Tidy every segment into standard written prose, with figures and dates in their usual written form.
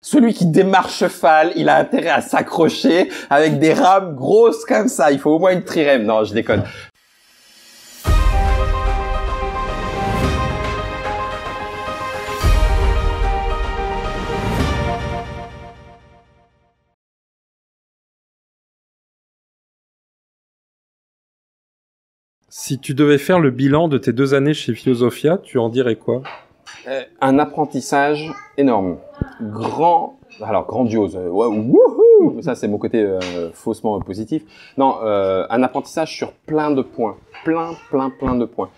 Celui qui démarre cheval, il a intérêt à s'accrocher avec des rames grosses comme ça. Il faut au moins une trirème. Non, je déconne. Si tu devais faire le bilan de tes 2 années chez Philosophia, tu en dirais quoi? Un apprentissage énorme, grandiose. Wouhou, ça c'est mon côté faussement positif. Non, un apprentissage sur plein de points, plein de points.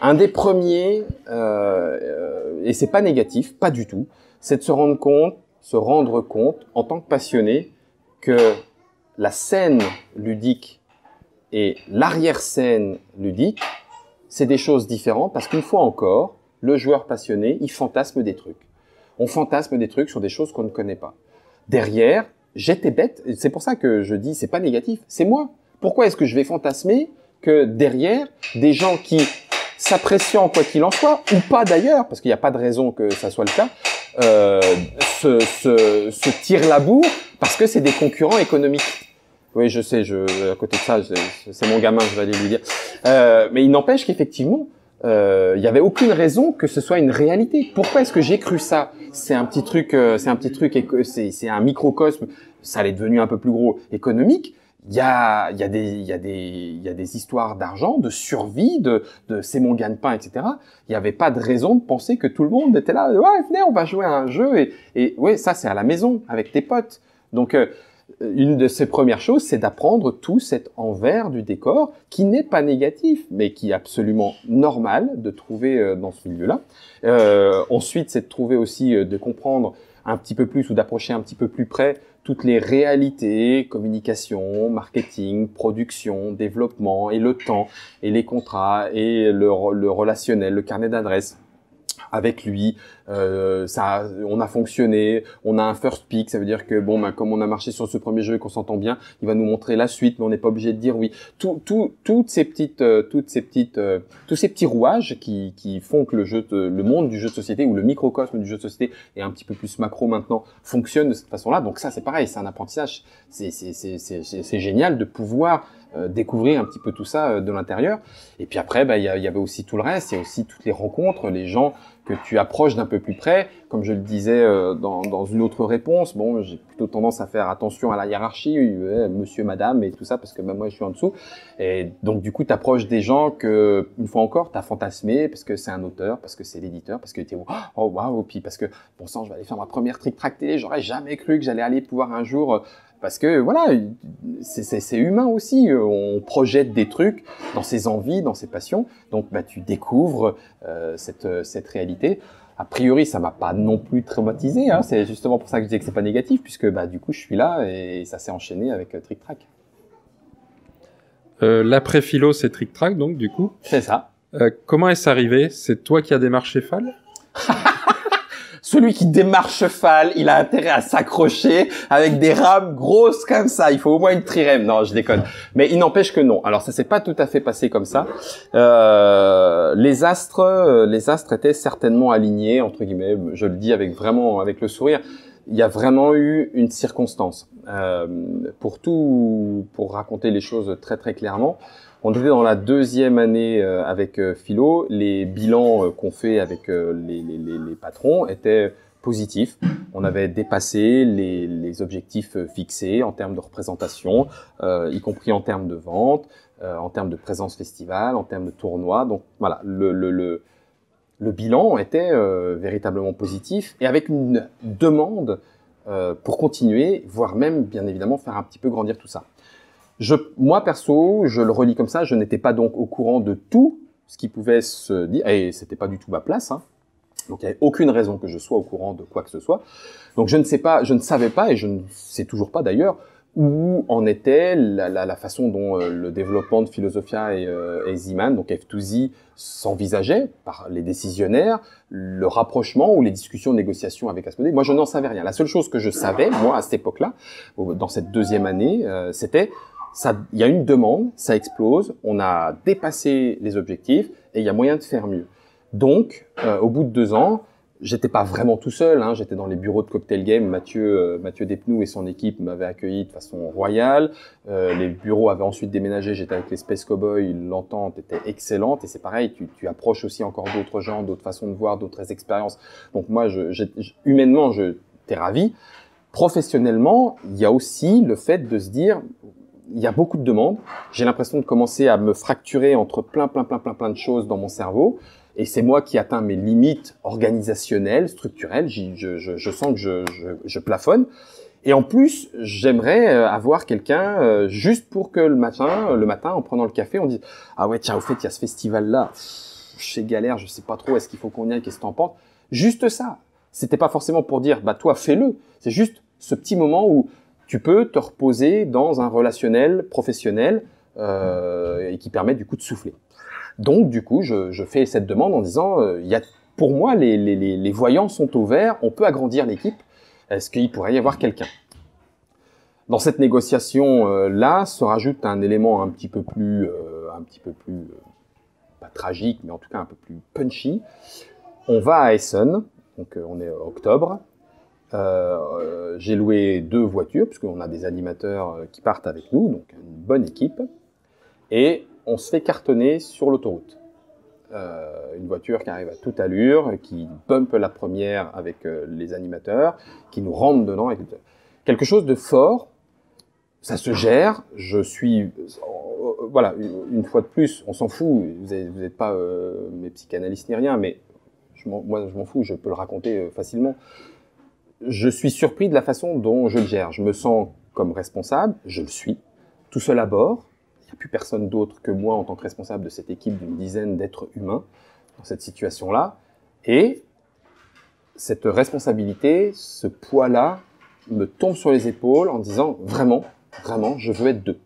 Un des premiers, et c'est pas négatif, pas du tout, c'est de se rendre compte en tant que passionné que la scène ludique et l'arrière-scène ludique, c'est des choses différentes parce qu'une fois encore, le joueur passionné, il fantasme des trucs. On fantasme des trucs sur des choses qu'on ne connaît pas. Derrière, j'étais bête, c'est pour ça que je dis c'est pas négatif, c'est moi. Pourquoi est-ce que je vais fantasmer que derrière, des gens qui s'apprécient quoi qu'il en soit, ou pas d'ailleurs, parce qu'il n'y a pas de raison que ça soit le cas, se tirent la bourre parce que c'est des concurrents économiques. Oui, je sais, à côté de ça, c'est mon gamin, je vais aller lui dire. Mais il n'empêche qu'effectivement, il y avait aucune raison que ce soit une réalité. Pourquoi est-ce que j'ai cru ça? C'est un petit truc, c'est un microcosme. Ça allait devenu un peu plus gros économique. Il y a des histoires d'argent, de survie, de c'est mon gagne-pain, etc. Il n'y avait pas de raison de penser que tout le monde était là. Ouais, venez, on va jouer à un jeu. Et ouais, ça c'est à la maison avec tes potes. Donc une de ces premières choses, c'est d'apprendre tout cet envers du décor qui n'est pas négatif, mais qui est absolument normal de trouver dans ce milieu-là. Ensuite, c'est de trouver aussi, de comprendre un petit peu plus ou d'approcher un petit peu plus près toutes les réalités, communication, marketing, production, développement et le temps et les contrats et le relationnel, le carnet d'adresses. Avec lui, on a fonctionné, on a un first pick, ça veut dire que bon, comme on a marché sur ce premier jeu et qu'on s'entend bien, il va nous montrer la suite, mais on n'est pas obligé de dire oui. Tous ces petits rouages qui font que le monde du jeu de société ou le microcosme du jeu de société est un petit peu plus macro maintenant fonctionne de cette façon-là. Donc ça, c'est pareil, c'est un apprentissage. C'est génial de pouvoir découvrir un petit peu tout ça de l'intérieur. Et puis après, il y avait aussi tout le reste. Il y a aussi toutes les rencontres, les gens que tu approches d'un peu plus près. Comme je le disais dans une autre réponse, bon, j'ai plutôt tendance à faire attention à la hiérarchie, monsieur, madame et tout ça, parce que même moi, je suis en dessous. Et donc, du coup, tu approches des gens que, une fois encore, tu as fantasmé parce que c'est un auteur, parce que c'est l'éditeur, parce que tu es oh waouh, puis parce que, bon sang, je vais aller faire ma première Trick Track télé, j'aurais jamais cru que j'allais aller pouvoir un jour... Parce que voilà, c'est humain aussi. On projette des trucs dans ses envies, dans ses passions. Donc, tu découvres cette réalité. A priori, ça m'a pas non plus traumatisé. Hein. C'est justement pour ça que je disais que c'est pas négatif, puisque du coup, je suis là et ça s'est enchaîné avec Trick Track. L'après-philo, c'est Trick Track, donc du coup. C'est ça. Comment est-ce arrivé? C'est toi qui as démarché FAL? Celui qui démarre cheval, il a intérêt à s'accrocher avec des rames grosses comme ça. Il faut au moins une trirème. Non, je déconne. Mais il n'empêche que non. Alors ça s'est pas tout à fait passé comme ça. Les astres étaient certainement alignés entre guillemets. Je le dis avec le sourire. Il y a vraiment eu une circonstance. Pour raconter les choses très très clairement. On était dans la 2e année avec Philo. Les bilans qu'on fait avec les patrons étaient positifs. On avait dépassé les objectifs fixés en termes de représentation, y compris en termes de vente, en termes de présence festival, en termes de tournois. Donc voilà, le bilan était véritablement positif et avec une demande pour continuer, voire même bien évidemment faire un petit peu grandir tout ça. Moi, perso, je le relis comme ça, je n'étais pas donc au courant de tout ce qui pouvait se dire, et c'était pas du tout ma place, hein. Donc il n'y avait aucune raison que je sois au courant de quoi que ce soit. Donc je ne savais pas, et je ne sais toujours pas d'ailleurs, où en était la façon dont le développement de Philosophia et Z-Man, donc F2Z, s'envisageait par les décisionnaires, le rapprochement ou les discussions, négociations avec Asmodée. Moi, je n'en savais rien. La seule chose que je savais, moi, à cette époque-là, dans cette 2e année, c'était... il y a une demande, ça explose, on a dépassé les objectifs et il y a moyen de faire mieux. Donc, au bout de 2 ans, J'étais pas vraiment tout seul, hein, j'étais dans les bureaux de Cocktail Game. Mathieu Despnous et son équipe m'avaient accueilli de façon royale. Les bureaux avaient ensuite déménagé. J'étais avec les Space Cowboys. L'entente était excellente. Et c'est pareil, tu approches aussi encore d'autres gens, d'autres façons de voir, d'autres expériences. Donc moi, humainement, t'es ravi. Professionnellement, il y a aussi le fait de se dire, il y a beaucoup de demandes. J'ai l'impression de commencer à me fracturer entre plein de choses dans mon cerveau. Et c'est moi qui atteins mes limites organisationnelles, structurelles. Je sens que je plafonne. Et en plus, j'aimerais avoir quelqu'un juste pour que le matin, en prenant le café, on dise « Ah ouais, tiens, au fait, il y a ce festival-là. C'est galère, je sais pas trop, est-ce qu'il faut qu'on y aille, qu'est-ce que t'en penses ?» Juste ça. C'était pas forcément pour dire « Bah toi, fais-le ». C'est juste ce petit moment où tu peux te reposer dans un relationnel professionnel et qui permet du coup de souffler. Donc, du coup, je fais cette demande en disant, pour moi, les voyants sont au vert, on peut agrandir l'équipe. Est-ce qu'il pourrait y avoir quelqu'un? Dans cette négociation-là, se rajoute un élément un petit peu plus, pas tragique, mais en tout cas un peu plus punchy. On va à Essen, donc on est octobre. J'ai loué 2 voitures, puisqu'on a des animateurs qui partent avec nous, donc une bonne équipe. Et on se fait cartonner sur l'autoroute. Une voiture qui arrive à toute allure, qui bump la première avec les animateurs, qui nous rentre dedans. Quelque chose de fort, ça se gère. Je suis... voilà, une fois de plus, on s'en fout. Vous n'êtes pas mes psychanalystes ni rien, mais moi, je m'en fous, je peux le raconter facilement. Je suis surpris de la façon dont je le gère. Je me sens comme responsable, je le suis, tout seul à bord. Il n'y a plus personne d'autre que moi en tant que responsable de cette équipe d'une dizaine d'êtres humains dans cette situation-là. Et cette responsabilité, ce poids-là, me tombe sur les épaules en disant vraiment, je veux être 2.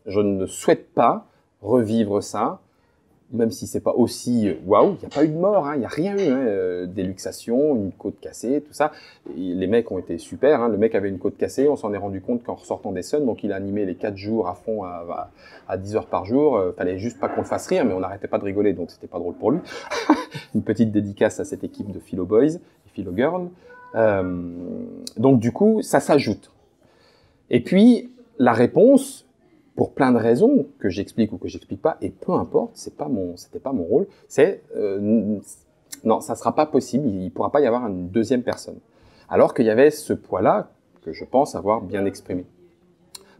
Je ne souhaite pas revivre ça, même si c'est pas aussi waouh. Il n'y a pas eu de mort, hein, il n'y a rien eu, hein, des luxations, une côte cassée, tout ça. Et les mecs ont été super. Hein, le mec avait une côte cassée, on s'en est rendu compte qu'en ressortant des Suns, donc il a animé les 4 jours à fond à 10 heures par jour. Fallait juste pas qu'on le fasse rire, mais on n'arrêtait pas de rigoler, donc c'était pas drôle pour lui. Une petite dédicace à cette équipe de Philo Boys et Philo Girls. Donc du coup, ça s'ajoute. Et puis la réponse, pour plein de raisons que j'explique ou que j'explique pas, et peu importe, c'était pas mon rôle, c'est non, ça sera pas possible, il pourra pas y avoir une deuxième personne. Alors qu'il y avait ce poids-là que je pense avoir bien exprimé.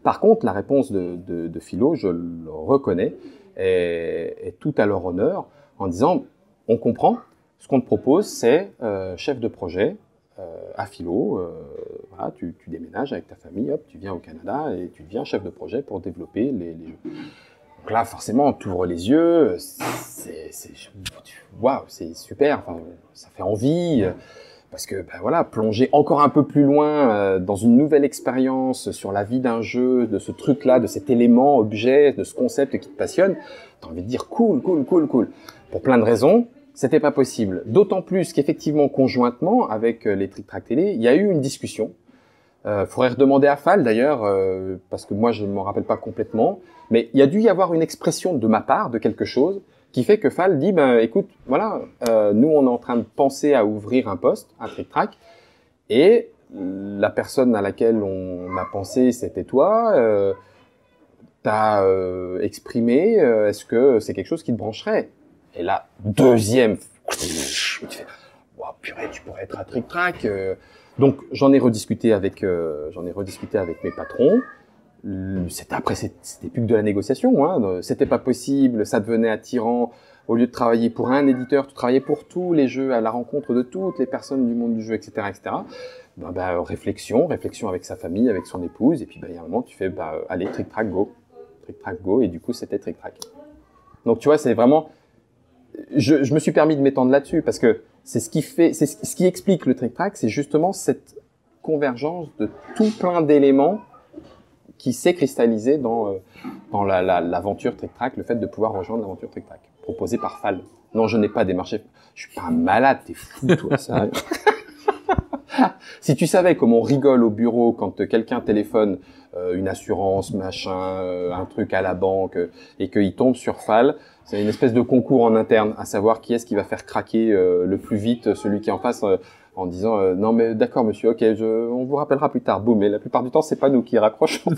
Par contre, la réponse de Philo, je le reconnais, est tout à leur honneur en disant on comprend, ce qu'on te propose, c'est chef de projet à Philo, voilà, tu déménages avec ta famille, hop, tu viens au Canada et tu deviens chef de projet pour développer les jeux. Donc là, forcément, tu ouvres les yeux, waouh, c'est super, enfin, ça fait envie, parce que ben voilà, plonger encore un peu plus loin dans une nouvelle expérience sur la vie d'un jeu, de ce truc-là, de cet élément, objet, de ce concept qui te passionne, t'as envie de dire cool. Pour plein de raisons. C'était pas possible. D'autant plus qu'effectivement, conjointement, avec les Trick Track Télé, il y a eu une discussion. Faudrait redemander à Fall, d'ailleurs, parce que moi, je ne m'en rappelle pas complètement. Mais il y a dû y avoir une expression de ma part, de quelque chose, qui fait que Fall dit, ben, écoute, voilà, nous, on est en train de penser à ouvrir un poste, un Trick Track, et la personne à laquelle on a pensé, c'était toi. T'as exprimé, est-ce que c'est quelque chose qui te brancherait? Et là, deuxième, tu fais, wow, purée, tu pourrais être à Trick Track. Donc, j'en ai rediscuté avec mes patrons. C'était plus que de la négociation, hein. C'était pas possible, ça devenait attirant. Au lieu de travailler pour un éditeur, tu travaillais pour tous les jeux, à la rencontre de toutes les personnes du monde du jeu, etc., etc. Réflexion avec sa famille, avec son épouse. Et puis, il y a un moment, tu fais, allez, Trick Track, go. Trick Track, go. Et du coup, c'était Trick Track. Donc, tu vois, c'est vraiment... Je me suis permis de m'étendre là-dessus parce que c'est ce qui explique le Trick Track, c'est justement cette convergence de tout plein d'éléments qui s'est cristallisé dans l'aventure Trick Track, le fait de pouvoir rejoindre l'aventure Trick Track, proposée par Fall. Non, je n'ai pas démarché. Je suis pas un malade, t'es fou, toi, sérieux. Si tu savais comment on rigole au bureau quand quelqu'un téléphone une assurance, machin, un truc à la banque, et qu'il tombe sur Fall, C'est une espèce de concours en interne, à savoir qui est-ce qui va faire craquer le plus vite celui qui est en face, en disant non mais d'accord monsieur, ok, on vous rappellera plus tard. Boum. Mais la plupart du temps, c'est pas nous qui raccrochons.